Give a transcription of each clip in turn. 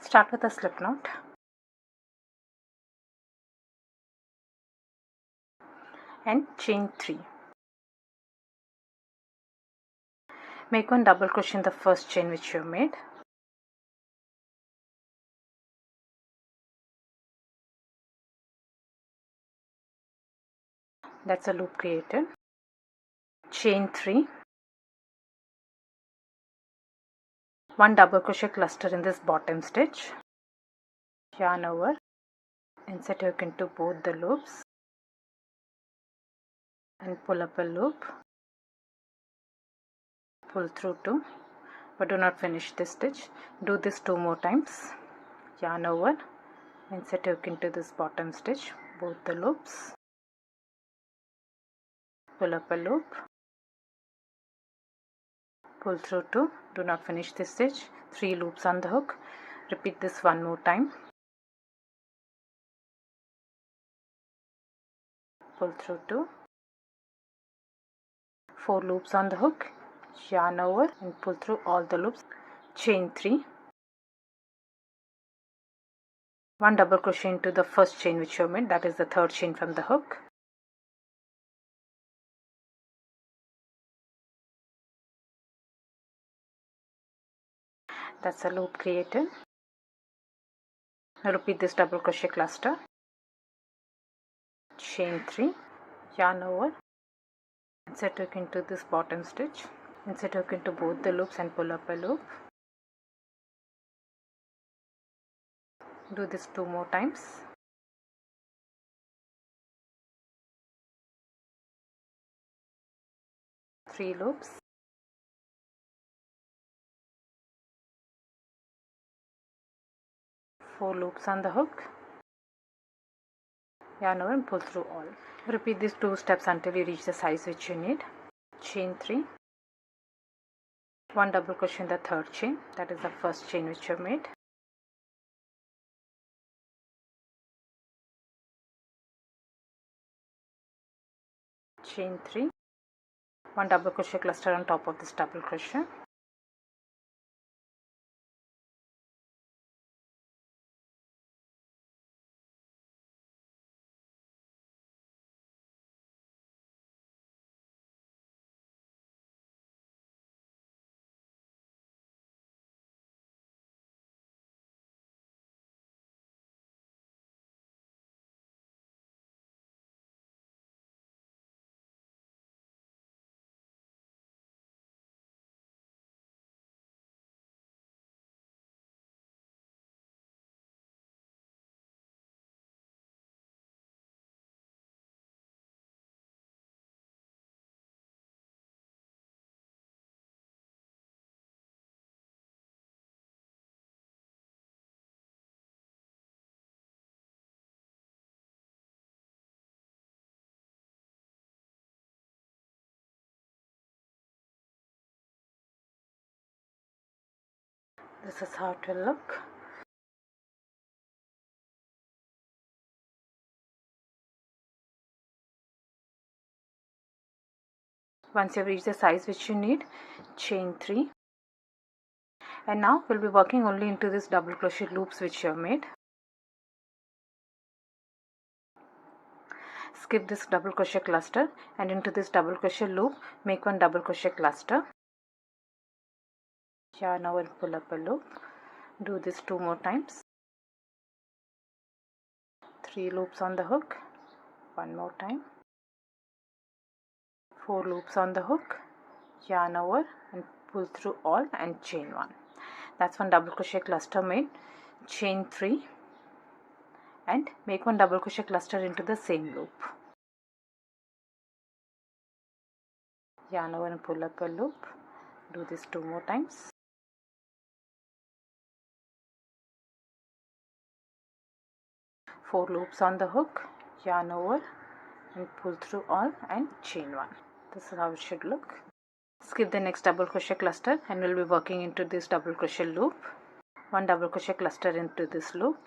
Start with a slip knot and chain 3. Make one double crochet in the first chain which you have made. That's a loop created. Chain 3. One double crochet cluster in this bottom stitch. Yarn over, insert hook into both the loops and pull up a loop. Pull through 2, but do not finish this stitch. Do this 2 more times. Yarn over, insert hook into this bottom stitch, both the loops. Pull up a loop. Pull through 2. Do not finish this stitch. 3 loops on the hook. Repeat this 1 more time. Pull through 2. 4 loops on the hook. Yarn over and pull through all the loops. Chain 3. 1 double crochet into the first chain which you have made, that is the third chain from the hook. That's a loop created. Now repeat this double crochet cluster. Chain 3, yarn over, insert hook into this bottom stitch, insert hook into both the loops and pull up a loop. Do this 2 more times. Three loops. Four loops on the hook. Yarn over and pull through all. Repeat these 2 steps until you reach the size which you need. Chain 3. 1 double crochet in the third chain, that is the first chain which you have made. Chain 3. 1 double crochet cluster on top of this double crochet. This is how it will look. Once you have reached the size which you need, chain 3. And now we'll be working only into this double crochet loops which you have made. Skip this double crochet cluster and into this double crochet loop make 1 double crochet cluster. Yarn over and pull up a loop. Do this 2 more times. 3 loops on the hook. 1 more time. 4 loops on the hook. Yarn over and pull through all and chain 1. That's 1 double crochet cluster made. Chain 3 and make 1 double crochet cluster into the same loop. Yarn over and pull up a loop. Do this 2 more times. 4 loops on the hook, yarn over and pull through all and chain 1. This is how it should look. Skip the next double crochet cluster and we'll be working into this double crochet loop. 1 double crochet cluster into this loop.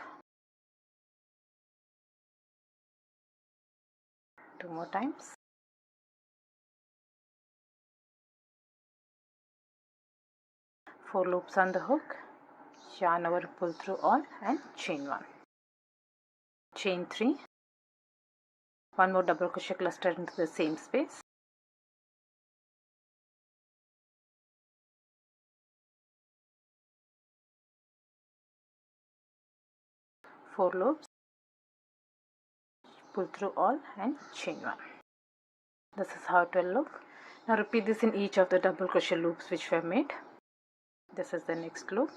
2 more times. 4 loops on the hook, yarn over, pull through all and chain 1, chain 3, one more double crochet cluster into the same space, four loops, pull through all and chain 1. This is how it will look. Now repeat this in each of the double crochet loops which we have made. This is the next loop.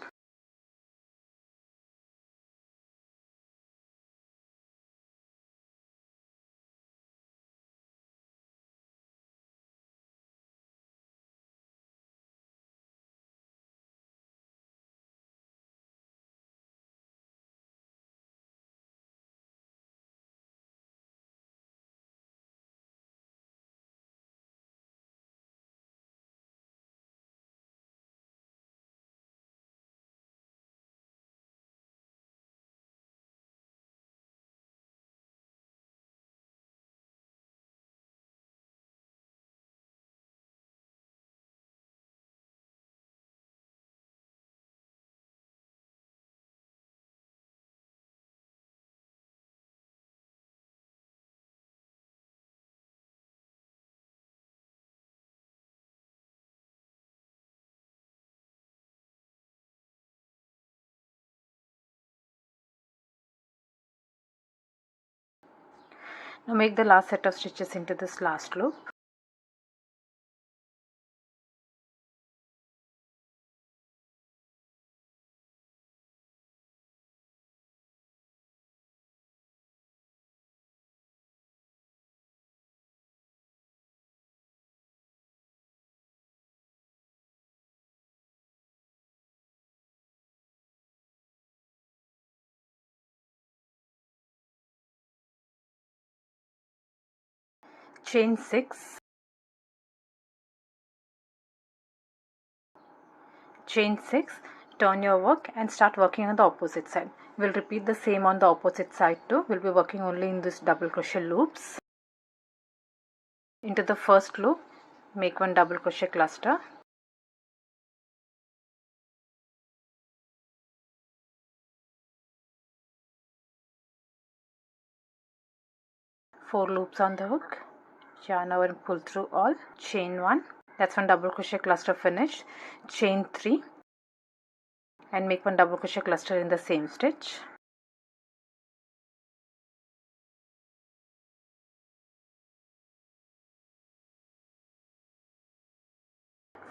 Now make the last set of stitches into this last loop. Chain 6, chain 6, turn your work and start working on the opposite side. We'll repeat the same on the opposite side too. We'll be working only in this double crochet loops. Into the first loop, make one double crochet cluster. Four loops on the hook, yarn over and pull through all, chain 1, that's one double crochet cluster finished, chain 3 and make one double crochet cluster in the same stitch.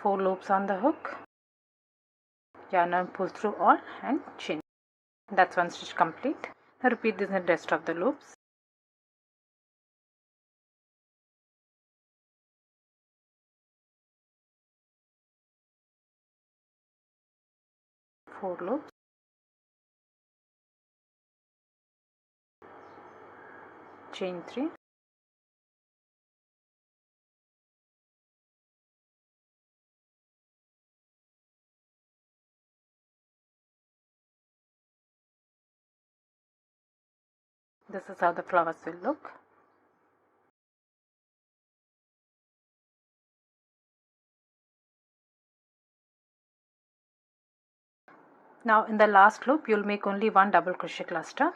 Four loops on the hook, yarn and pull through all and chain. That's one stitch complete. Now repeat this in the rest of the loops. Four loops, chain 3, this is how the flowers will look. Now in the last loop you'll make only one double crochet cluster.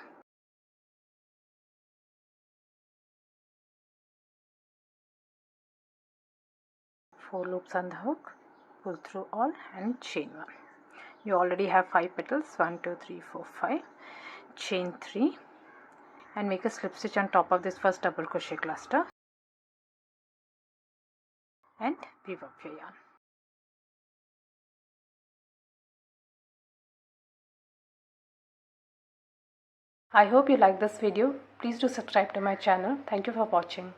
Four loops on the hook, pull through all and chain 1. You already have 5 petals, 1 2 3 4 5, chain 3 and make a slip stitch on top of this first double crochet cluster and weave up your yarn. I hope you like this video. Please do subscribe to my channel. Thank you for watching.